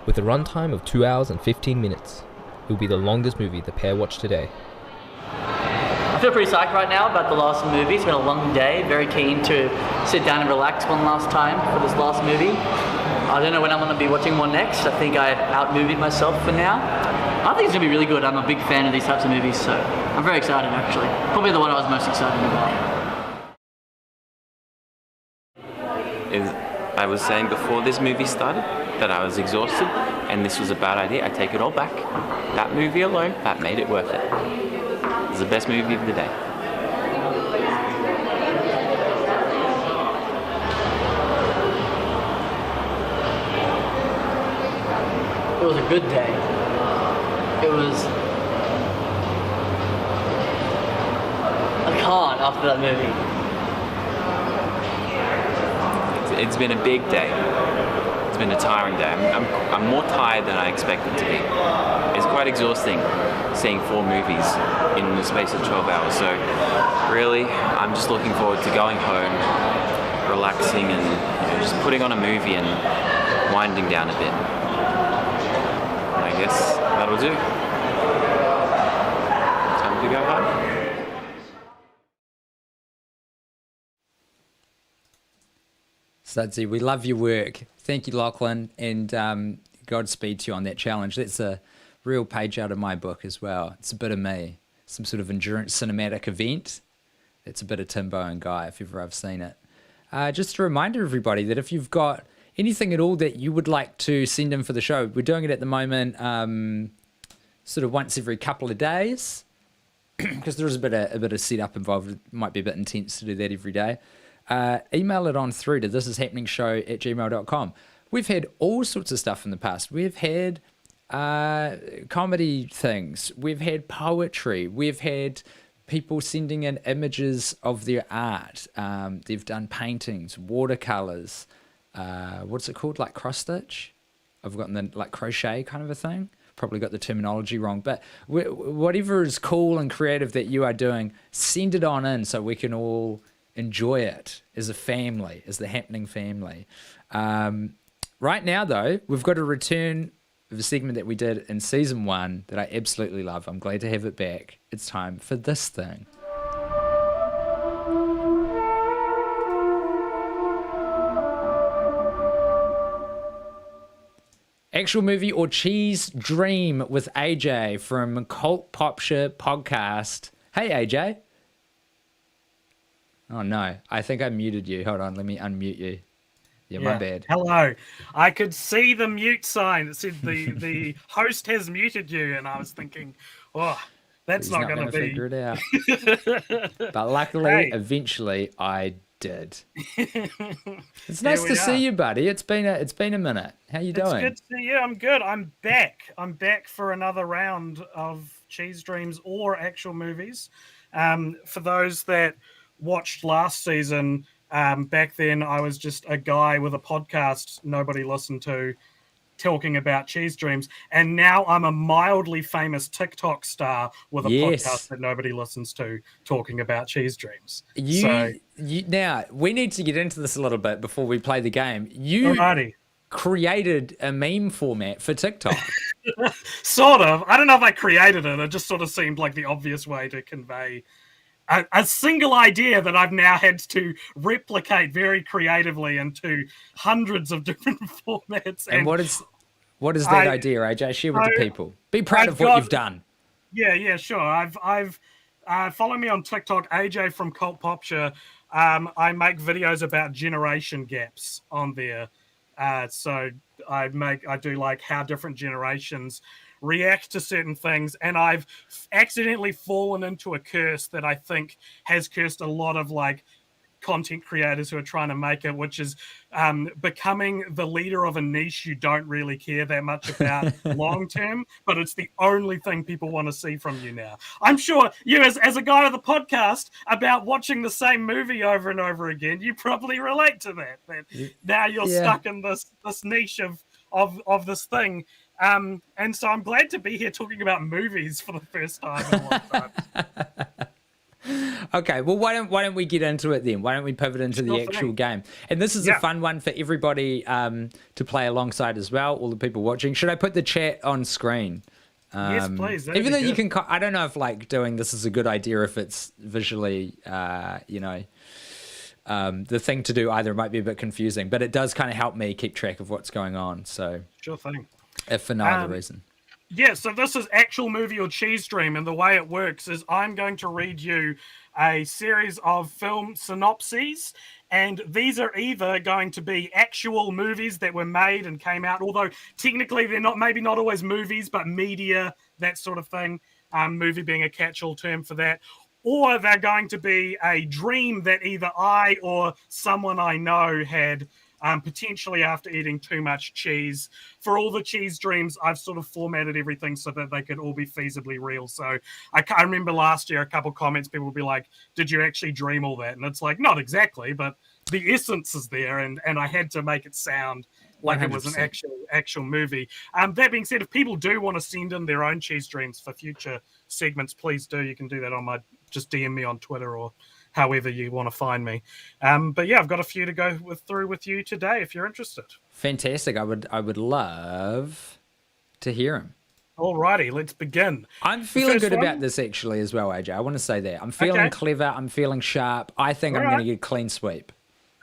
With a runtime of 2 hours and 15 minutes, it will be the longest movie the pair watched today. I feel pretty psyched right now about the last movie. It's been a long day. Very keen to sit down and relax one last time for this last movie. I don't know when I'm going to be watching one next. I think I out-movied myself for now. I think it's going to be really good. I'm a big fan of these types of movies, so I'm very excited actually. Probably the one I was most excited about. I was saying before this movie started that I was exhausted and this was a bad idea. I take it all back. That movie alone, that made it worth it. It's the best movie of the day. It was a good day. It was... I can't after that movie. It's been a big day. It's been a tiring day. I'm more tired than I expected to be. It's quite exhausting seeing 4 movies in the space of 12 hours. So really, I'm just looking forward to going home, relaxing and just putting on a movie and winding down a bit. And I guess that'll do. Time to go home. Sudsy, we love your work. Thank you, Lachlan, and Godspeed to you on that challenge. That's a real page out of my book as well. It's a bit of me, some sort of endurance cinematic event. It's a bit of Timbo and Guy, if ever I've seen it. Just a reminder, everybody, that if you've got anything at all that you would like to send in for the show, we're doing it at the moment sort of once every couple of days, because there is a bit of setup involved. It might be a bit intense to do that every day. Email it on through to thishishappeningshow@gmail.com. We've had all sorts of stuff in the past. We've had comedy things. We've had poetry. We've had people sending in images of their art. They've done paintings, watercolors. What's it called? Like cross stitch? I've gotten the like crochet kind of a thing. Probably got the terminology wrong, but whatever is cool and creative that you are doing, send it on in so we can all enjoy it as a family, as the happening family. Right now, though, we've got a return of a segment that we did in season 1 that I absolutely love. I'm glad to have it back. It's time for this thing. Actual movie or cheese dream with AJ from Cult Popshire Podcast. Hey, AJ. Oh no, I think I muted you. Hold on, let me unmute you. Yeah, my bad. Hello. I could see the mute sign that said the host has muted you, and I was thinking, oh, that's not going to be. Figure it out. But luckily, eventually, I did. It's nice to see you, buddy. It's been a minute. How you doing? It's good to see you. I'm good. I'm back. I'm back for another round of Cheese Dreams or actual movies. For those that watched last season, back then I was just a guy with a podcast nobody listened to, talking about Cheese Dreams, and now I'm a mildly famous TikTok star with a podcast that nobody listens to, talking about Cheese Dreams. Now we need to get into this a little bit before we play the game. You created a meme format for TikTok. Sort of. I don't know if I created it. It just sort of seemed like the obvious way to convey a single idea that I've now had to replicate very creatively into hundreds of different formats. And what is that idea, AJ? Share with the people. Be proud of what you've done. Yeah, sure. I've follow me on TikTok, AJ from Cult Popture. I make videos about generation gaps on there. So I do like how different generations react to certain things, and I've accidentally fallen into a curse that I think has cursed a lot of like content creators who are trying to make it, which is becoming the leader of a niche you don't really care that much about long term, but it's the only thing people want to see from you now. I'm sure you, as a guy of the podcast about watching the same movie over and over again, you probably relate to that. Now you're stuck in this niche of this thing. And so I'm glad to be here talking about movies for the first time in a long time. Okay, well, why don't we get into it then? Why don't we pivot into the actual game? And this is a fun one for everybody to play alongside as well, all the people watching. Should I put the chat on screen? Yes, please. Even though you can, I don't know if like doing this is a good idea if it's visually, the thing to do either. It might be a bit confusing, but it does kind of help me keep track of what's going on. So sure thing. If for no other reason. Yeah, so this is actual movie or Cheese Dream, and the way it works is I'm going to read you a series of film synopses, and these are either going to be actual movies that were made and came out, although technically they're maybe not always movies, but media, that sort of thing, movie being a catch-all term for that, or they're going to be a dream that either I or someone I know had potentially after eating too much cheese. For all the cheese dreams, I've sort of formatted everything so that they could all be feasibly real. So I remember last year, a couple comments, people would be like, did you actually dream all that? And it's like, not exactly, but the essence is there. And I had to make it sound like 100%. It was an actual movie. That being said, if people do want to send in their own cheese dreams for future segments, please do. You can do that on just DM me on Twitter or however you want to find me. But yeah, I've got a few to go through with you today if you're interested. Fantastic. I would love to hear them. Alrighty, let's begin. I'm feeling good about this actually as well, AJ. I want to say that. I'm feeling clever. I'm feeling sharp. I think I'm going to get a clean sweep.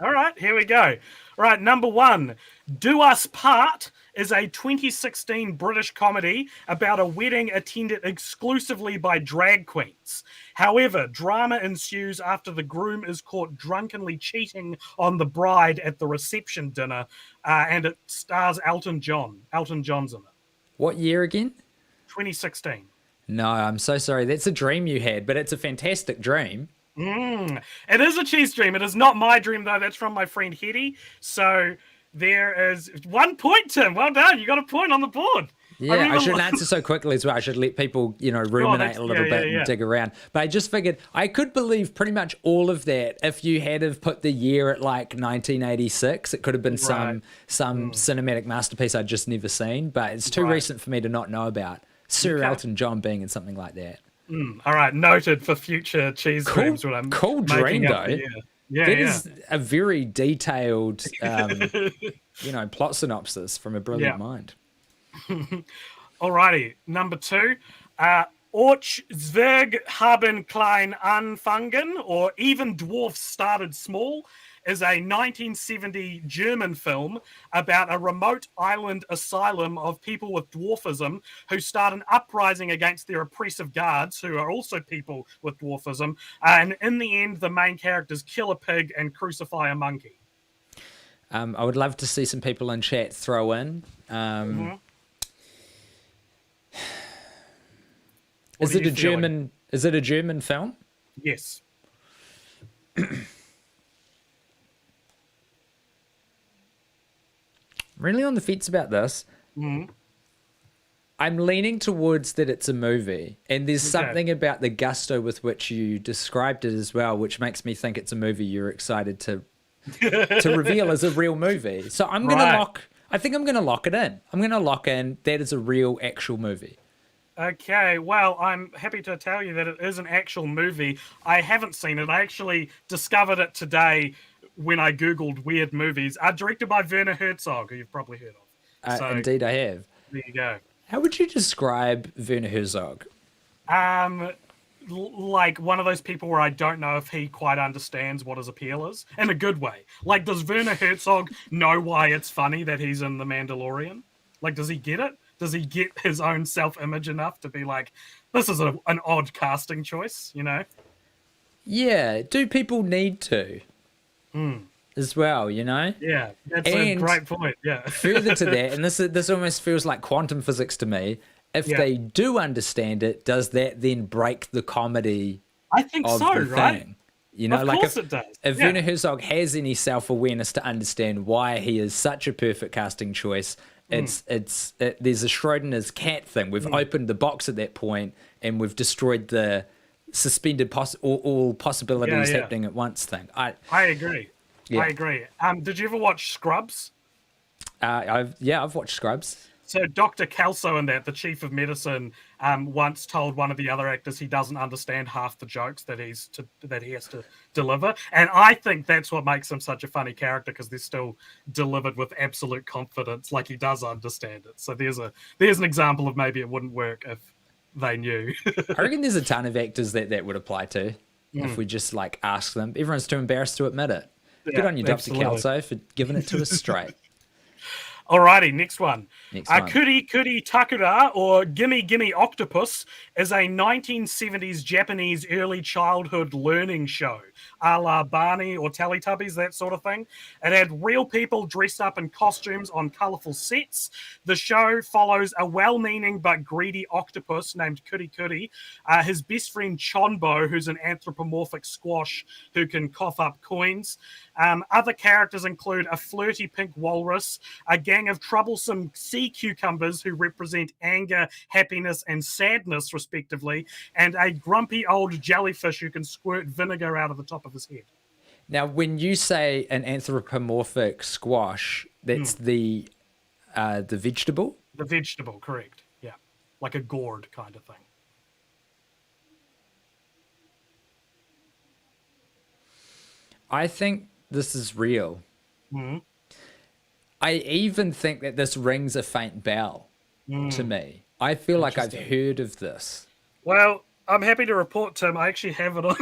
All right, here we go. All right, number one, Do Us Part is a 2016 British comedy about a wedding attended exclusively by drag queens. However, drama ensues after the groom is caught drunkenly cheating on the bride at the reception dinner, and it stars Elton John. Elton John's in it. What year again? 2016. No, I'm so sorry. That's a dream you had, but it's a fantastic dream. It is a cheese dream. It is not my dream, though. That's from my friend Hetty. So there is 1 point, Tim. Well done. You got a point on the board. Yeah, I shouldn't answer so quickly as well. I should let people, ruminate a little bit and dig around. But I just figured I could believe pretty much all of that if you had have put the year at like 1986. It could have been some cinematic masterpiece I'd just never seen. But it's too recent for me to not know about. Sir Elton John being in something like that. All right, noted for future cheese dreams. Cool dream, though. That is a very detailed, plot synopsis from a brilliant mind. Alrighty, number two. Och Zwerg haben klein anfangen, or Even Dwarfs Started Small, is a 1970 German film about a remote island asylum of people with dwarfism who start an uprising against their oppressive guards, who are also people with dwarfism. And in the end, the main characters kill a pig and crucify a monkey. I would love to see some people in chat throw in. Is it a German film? Yes. really on the fence about this. Mm. I'm leaning towards that it's a movie, and there's Okay. something about the gusto with which you described it as well, which makes me think it's a movie you're excited to reveal as a real movie. So I'm gonna Right. I think I'm gonna lock it in. I'm gonna lock in that is a real, actual movie. Okay, well, I'm happy to tell you that it is an actual movie. I haven't seen it. I actually discovered it today when I Googled weird movies. Directed by Werner Herzog, who you've probably heard of. Indeed, I have. There you go. How would you describe Werner Herzog? Like one of those people where I don't know if he quite understands what his appeal is in a good way. Like, does Werner Herzog know why it's funny that he's in The Mandalorian? Like, does he get it? Does he get his own self-image enough to be like, this is an odd casting choice, you know? Yeah, do people need to? As well, you know? Yeah, that's a great point, yeah. Further to that, and this almost feels like quantum physics to me, if they do understand it, does that then break the comedy I think of so, the right? thing? You know, Of like course it does. if Werner Herzog has any self-awareness to understand why he is such a perfect casting choice, there's a Schrodinger's cat thing. We've opened the box at that point, and we've destroyed the suspended all possibilities happening at once thing. I agree. Yeah. I agree. Did you ever watch Scrubs? I've watched Scrubs. So Dr. Kelso in that, the chief of medicine, once told one of the other actors he doesn't understand half the jokes that he has to deliver, and I think that's what makes him such a funny character, because they're still delivered with absolute confidence, like he does understand it. So there's an example of maybe it wouldn't work if they knew. I reckon there's a ton of actors that would apply to if we just like ask them. Everyone's too embarrassed to admit it. Yeah, Good on you, Dr. absolutely. Kelso, for giving it to us straight. Alrighty, next one. Next one. Kuri Kuri Takura, or Gimme Gimme Octopus, is a 1970s Japanese early childhood learning show, a la Barney or Teletubbies, that sort of thing. It had real people dressed up in costumes on colourful sets. The show follows a well-meaning but greedy octopus named Kuri Kuri, his best friend Chonbo, who's an anthropomorphic squash who can cough up coins. Other characters include a flirty pink walrus, a gang of troublesome sea cucumbers who represent anger, happiness, and sadness, respectively, and a grumpy old jellyfish who can squirt vinegar out of the top of his head. Now, when you say an anthropomorphic squash, that's the vegetable? The vegetable, correct. Yeah. Like a gourd kind of thing. I think this is real. Mm-hmm. I even think that this rings a faint bell to me. I feel like I've heard of this. Well, I'm happy to report, Tim, I actually have it on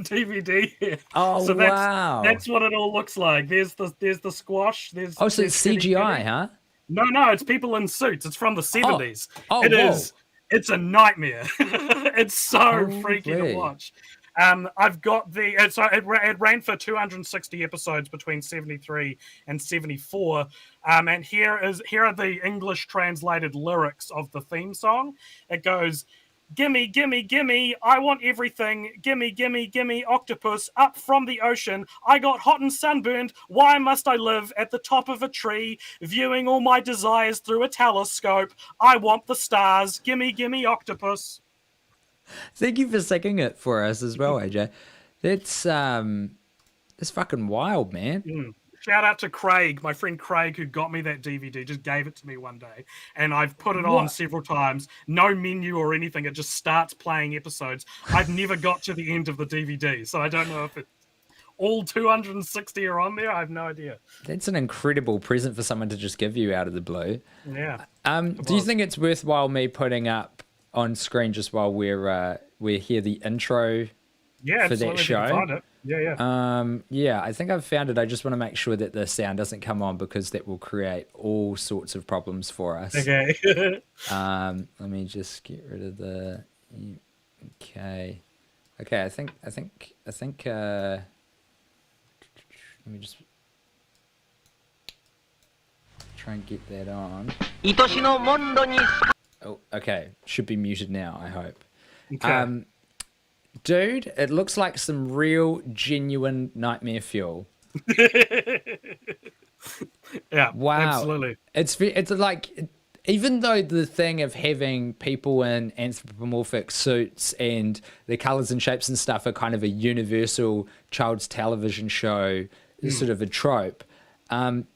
DVD here. Oh, so wow. That's what it all looks like. There's the squash. So it's CGI, huh? No, it's people in suits. It's from the 70s. Oh, it is. It's a nightmare. It's so freaky to watch. I've got it ran for 260 episodes between 73 and 74. And here are the English translated lyrics of the theme song. It goes, "Gimme, gimme, gimme, I want everything. Gimme, gimme, gimme, octopus, up from the ocean. I got hot and sunburned. Why must I live at the top of a tree, viewing all my desires through a telescope? I want the stars. Gimme, gimme, octopus." Thank you for singing it for us as well, AJ. That's fucking wild, man. Shout out to Craig, my friend Craig, who got me that DVD, just gave it to me one day. And I've put it on several times. No menu or anything. It just starts playing episodes. I've never got to the end of the DVD, so I don't know if all 260 are on there. I have no idea. That's an incredible present for someone to just give you out of the blue. Yeah. Do you think it's worthwhile me putting up on screen just while we hear the intro for that show? Find it. Yeah. I think I've found it. I just want to make sure that the sound doesn't come on, because that will create all sorts of problems for us. Okay. Let me just get rid of the. Okay. I think. Let me just try and get that on. Oh, okay. Should be muted now, I hope. Okay. Dude, it looks like some real, genuine nightmare fuel. Yeah, Wow. absolutely. It's like, even though the thing of having people in anthropomorphic suits and their colors and shapes and stuff are kind of a universal child's television show, sort of a trope.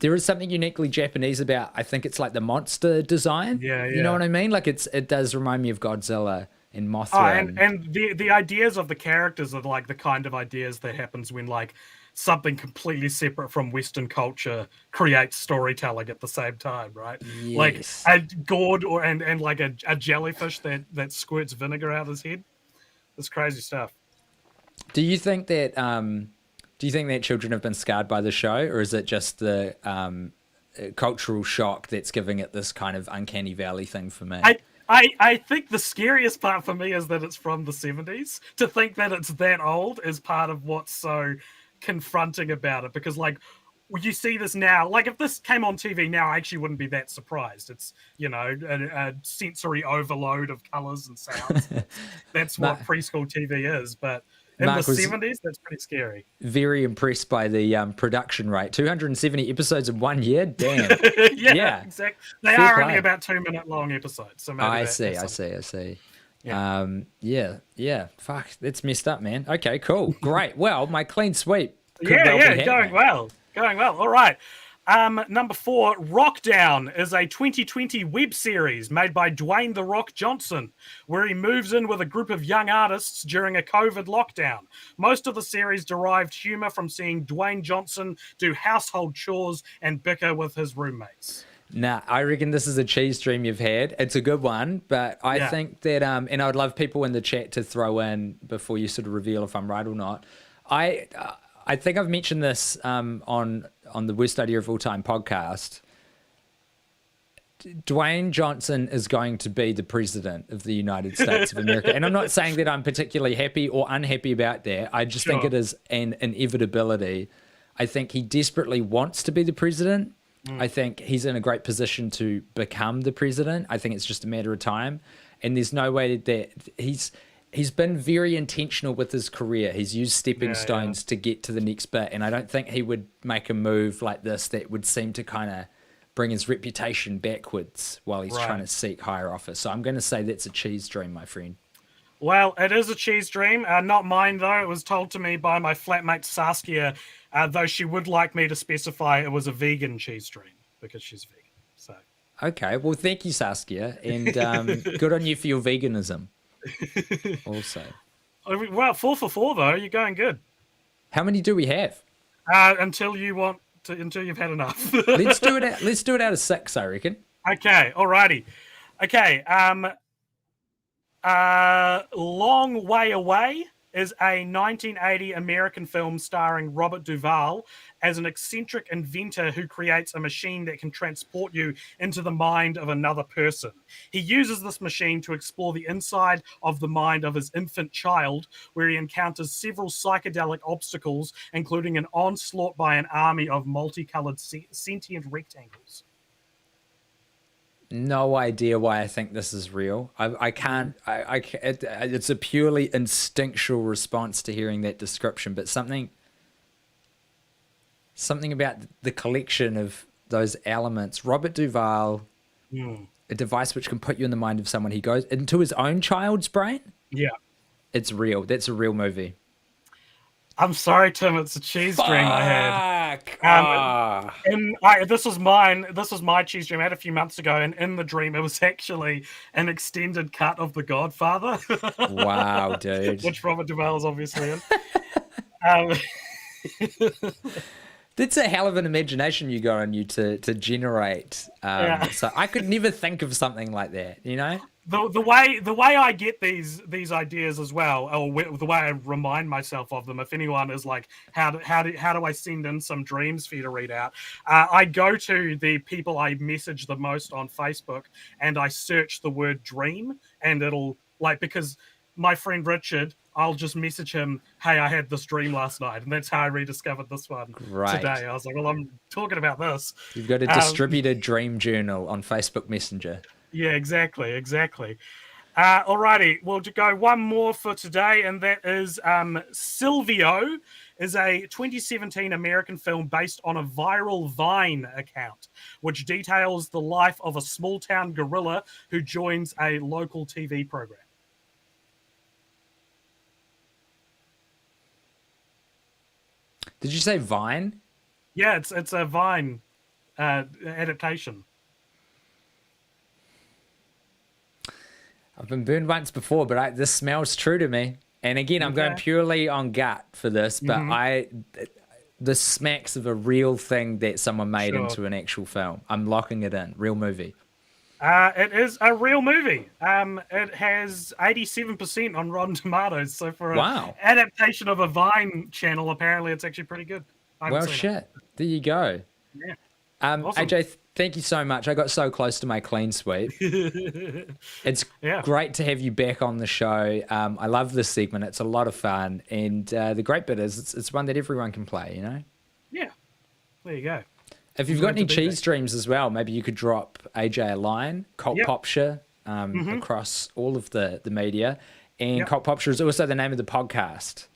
There is something uniquely Japanese about, I think it's like the monster design. Yeah, You know yeah. what I mean? Like it does remind me of Godzilla and Oh, Mothra. and the ideas of the characters are like the kind of ideas that happens when like something completely separate from Western culture creates storytelling at the same time, right? Like Yes. a gourd and like a jellyfish that squirts vinegar out his head. It's crazy stuff. Do you think that children have been scarred by the show, or is it just the cultural shock that's giving it this kind of uncanny valley thing for me? I think the scariest part for me is that it's from the 70s. To think that it's that old is part of what's so confronting about it, because like you see this now, like if this came on TV now, I actually wouldn't be that surprised. It's, you know, a sensory overload of colors and sounds. That's what preschool TV is, but in Mark the was 70s, that's pretty scary. very impressed by the production rate. 270 episodes in 1 year? Damn. Yeah, exactly. They Fair are only play. about 2-minute long episodes. So maybe I that see. has something. Yeah. Fuck, that's messed up, man. Okay, cool. Great. Well, my clean sweep. could well be happening. Going well. All right. Number 4, Rockdown is a 2020 web series made by Dwayne "The Rock" Johnson, where he moves in with a group of young artists during a COVID lockdown. Most of the series derived humor from seeing Dwayne Johnson do household chores and bicker with his roommates. Nah, I reckon this is a cheese dream you've had. It's a good one, but I think that, and I would love people in the chat to throw in before you sort of reveal if I'm right or not. I think I've mentioned this on the Worst Idea of All Time podcast. Dwayne Johnson is going to be the president of the United States of America. And I'm not saying that I'm particularly happy or unhappy about that. I just think it is an inevitability. I think he desperately wants to be the president. I think he's in a great position to become the president. I think it's just a matter of time. And there's no way that he's been very intentional with his career. He's used stepping stones to get to the next bit. And I don't think he would make a move like this that would seem to kind of bring his reputation backwards while he's trying to seek higher office. So I'm going to say that's a cheese dream, my friend. Well, it is a cheese dream. Not mine, though. It was told to me by my flatmate Saskia, though she would like me to specify it was a vegan cheese dream because she's vegan. So okay. Well, thank you, Saskia. And good on you for your veganism. Also. Well, 4 for 4, though. You're going good. How many do we have? Until you've had enough. Let's do it out of 6, I reckon. Okay. Alrighty. Okay. Long Way Away is a 1980 American film starring Robert Duvall as an eccentric inventor who creates a machine that can transport you into the mind of another person. He uses this machine to explore the inside of the mind of his infant child, where he encounters several psychedelic obstacles, including an onslaught by an army of multicolored sentient rectangles. No idea why I think this is real. I can't. It's a purely instinctual response to hearing that description, but something about the collection of those elements. Robert Duvall, a device which can put you in the mind of someone. He goes into his own child's brain. Yeah, it's real. That's a real movie. I'm sorry, Tim. It's a cheese dream I had. This was mine. This was my cheese dream I had a few months ago, and in the dream, it was actually an extended cut of The Godfather. Wow, dude! Which Robert Duvall is obviously in. That's a hell of an imagination you got on you to generate. So I could never think of something like that. You know. The way I get these ideas as well, or the way I remind myself of them, if anyone is like, how do I send in some dreams for you to read out? I go to the people I message the most on Facebook and I search the word dream, and it'll because my friend Richard, I'll just message him, hey, I had this dream last night, and that's how I rediscovered this one today. I was like, well, I'm talking about this. You've got a distributed dream journal on Facebook Messenger. Yeah, exactly. Alrighty, we'll go one more for today, and that is Silvio is a 2017 American film based on a viral Vine account, which details the life of a small-town gorilla who joins a local TV program. Did you say Vine? Yeah, it's a Vine adaptation. I've been burned once before, but this smells true to me. And again, I'm going purely on gut for this, but this smacks of a real thing that someone made into an actual film. I'm locking it in. Real movie. It is a real movie. It has 87% on Rotten Tomatoes. So for an adaptation of a Vine channel, apparently it's actually pretty good. Well, shit. There you go. Yeah. Awesome. AJ, thank you so much. I got so close to my clean sweep. It's great to have you back on the show. I love this segment. It's a lot of fun. And the great bit is it's one that everyone can play, you know? Yeah. There you go. If you've got any cheese streams as well, maybe you could drop AJ a line, Cult Popture, across all of the media. And Cult Popture is also the name of the podcast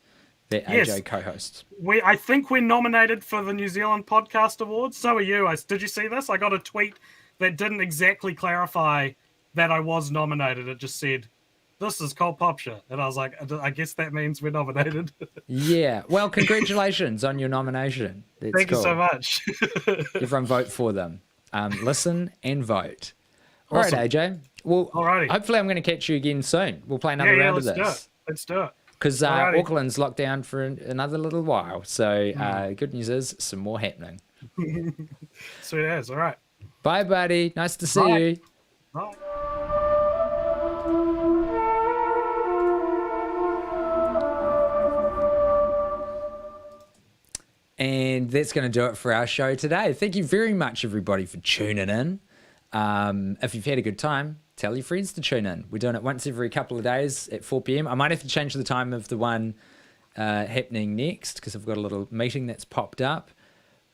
that AJ co-hosts. I think we're nominated for the New Zealand Podcast Awards. So are you. Did you see this? I got a tweet that didn't exactly clarify that I was nominated. It just said, "This is Cult Popture." And I was like, I guess that means we're nominated. Yeah. Well, congratulations on your nomination. Thank you so much. Everyone vote for them. Listen and vote. Awesome. All right, AJ. Well, hopefully I'm going to catch you again soon. We'll play another round of this. Let's do it. Because Auckland's locked down for another little while. So good news is some more happening. Sweet as. All right. Bye, buddy. Nice to see you. Bye. And that's going to do it for our show today. Thank you very much, everybody, for tuning in. If you've had a good time, tell your friends to tune in. We're doing it once every couple of days at 4 p.m. I might have to change the time of the one happening next because I've got a little meeting that's popped up.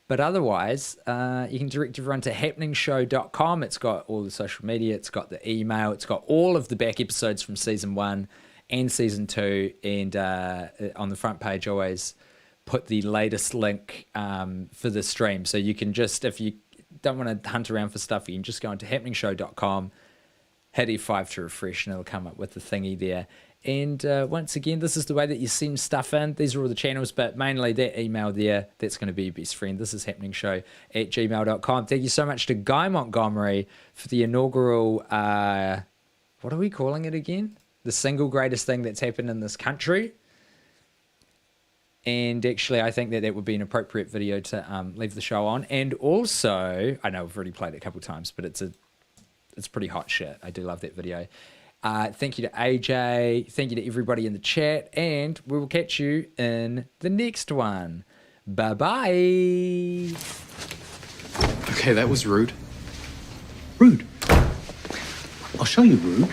But otherwise, you can direct everyone to happeningshow.com. It's got all the social media. It's got the email. It's got all of the back episodes from season 1 and season 2. And on the front page, always put the latest link for the stream. So you can just, if you don't want to hunt around for stuff, you can just go into happeningshow.com, hit F5 to refresh, and it'll come up with the thingy there. And once again, this is the way that you send stuff in. These are all the channels, but mainly that email there, that's going to be your best friend. This is happeningshow@gmail.com. Thank you so much to Guy Montgomery for the inaugural, what are we calling it again? The single greatest thing that's happened in this country. And actually, I think that would be an appropriate video to leave the show on. And also, I know we've already played it a couple of times, but it's pretty hot shit. I do love that video. Thank you to AJ. Thank you to everybody in the chat. And we will catch you in the next one. Bye-bye. Okay, that was rude. Rude? I'll show you rude.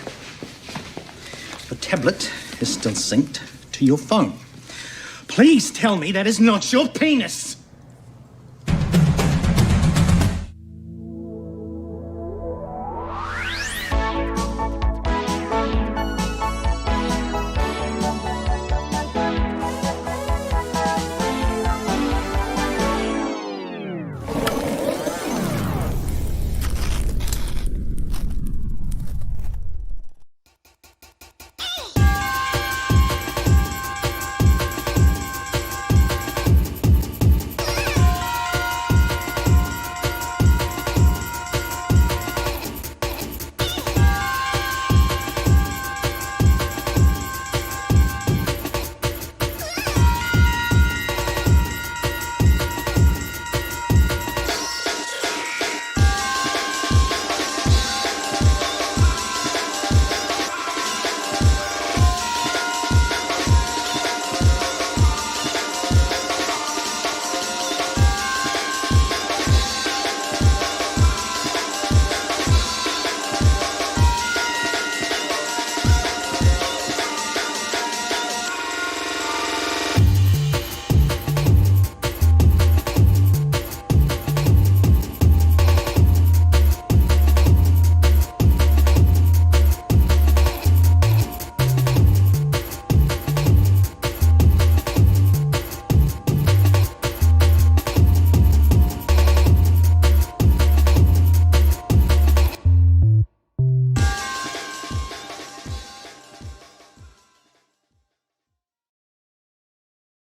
The tablet is still synced to your phone. Please tell me that is not your penis!